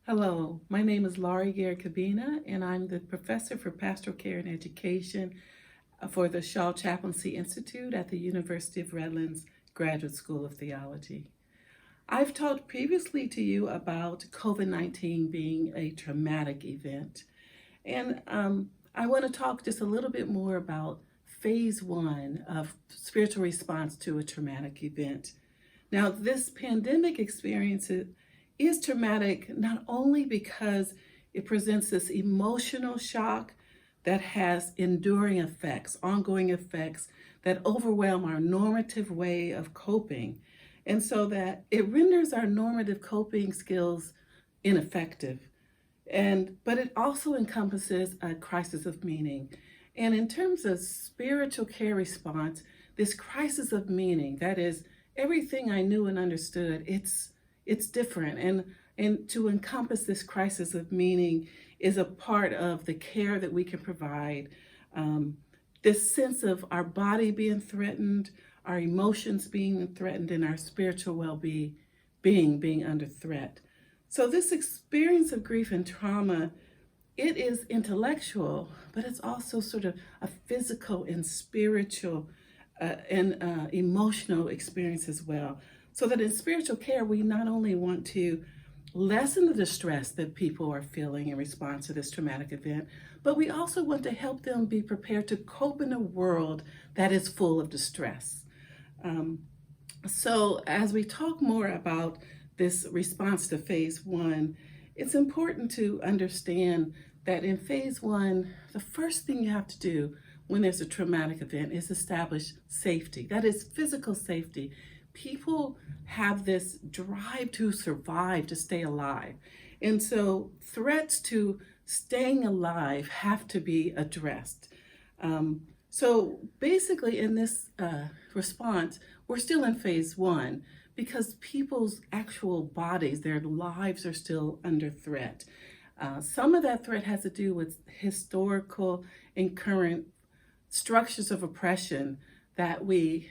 Hello, my name is Laurie Garrett-Cabina, and I'm the professor for pastoral care and education for the Shaw Chaplaincy Institute at the University of Redlands Graduate School of Theology. I've talked previously to you about COVID-19 being a traumatic event, and I want to talk just a little bit more about phase one of spiritual response to a traumatic event. Now, this pandemic experience is traumatic not only because it presents this emotional shock that has enduring effects, ongoing effects that overwhelm our normative way of coping, and so that it renders our normative coping skills ineffective. But it also encompasses a crisis of meaning. And in terms of spiritual care response, this crisis of meaning, that is, everything I knew and understood, it's different. And to encompass this crisis of meaning is a part of the care that we can provide. This sense of our body being threatened, our emotions being threatened, and our spiritual well-being being under threat. So this experience of grief and trauma, it is intellectual, but it's also sort of a physical and spiritual and emotional experience as well. So that in spiritual care, we not only want to lessen the distress that people are feeling in response to this traumatic event, but we also want to help them be prepared to cope in a world that is full of distress. So as we talk more about this response to phase one, it's important to understand that in phase one, the first thing you have to do when there's a traumatic event is establish safety. That is physical safety. People have this drive to survive, to stay alive. And so threats to staying alive have to be addressed. So basically in this response, we're still in phase one because people's actual bodies, their lives are still under threat. Some of that threat has to do with historical and current structures of oppression that we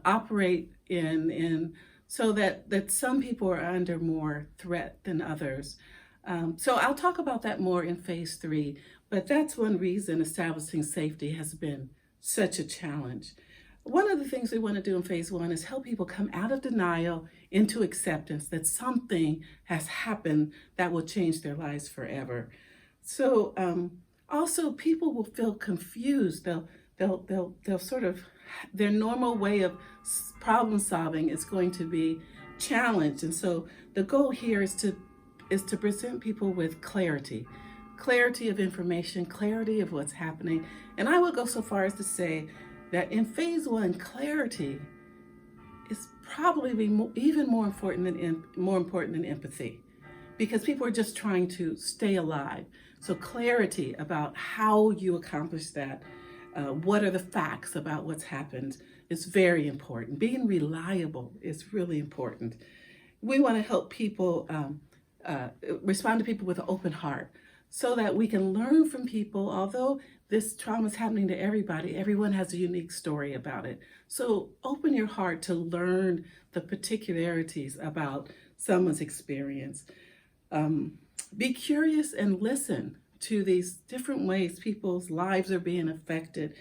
operate in so that some people are under more threat than others. So I'll talk about that more in phase three, but that's one reason establishing safety has been such a challenge. One of the things we want to do in phase one is help people come out of denial into acceptance that something has happened that will change their lives forever. So also people will feel confused. They'll sort of, their normal way of problem solving is going to be challenged. And so the goal here is to present people with clarity of information, clarity of what's happening. And I would go so far as to say that in phase one, clarity is probably even more important than empathy, because people are just trying to stay alive. So clarity about how you accomplish that, what are the facts about what's happened, is very important. Being reliable is really important. We want to help people respond to people with an open heart so that we can learn from people. Although this trauma is happening to everybody, everyone has a unique story about it. So open your heart to learn the particularities about someone's experience. Be curious and listen to these different ways people's lives are being affected,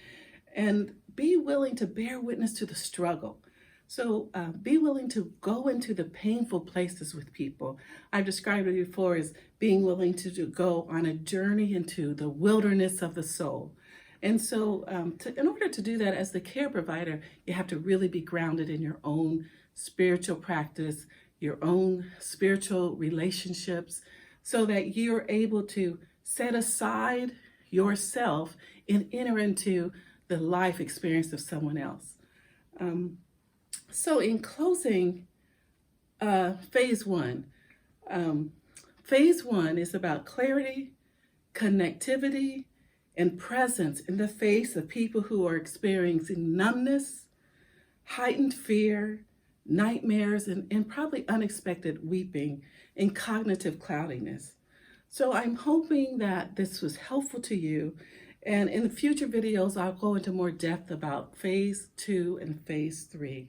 and be willing to bear witness to the struggle. So be willing to go into the painful places with people. I've described it before as being willing to go on a journey into the wilderness of the soul. And so in order to do that as the care provider, you have to really be grounded in your own spiritual practice, your own spiritual relationships, so that you're able to set aside yourself and enter into the life experience of someone else. So in closing, phase one. Phase one is about clarity, connectivity, and presence in the face of people who are experiencing numbness, heightened fear, nightmares, and probably unexpected weeping and cognitive cloudiness. So I'm hoping that this was helpful to you. And in the future videos, I'll go into more depth about phase two and phase three.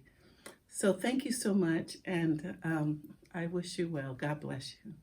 So thank you so much, and I wish you well. God bless you.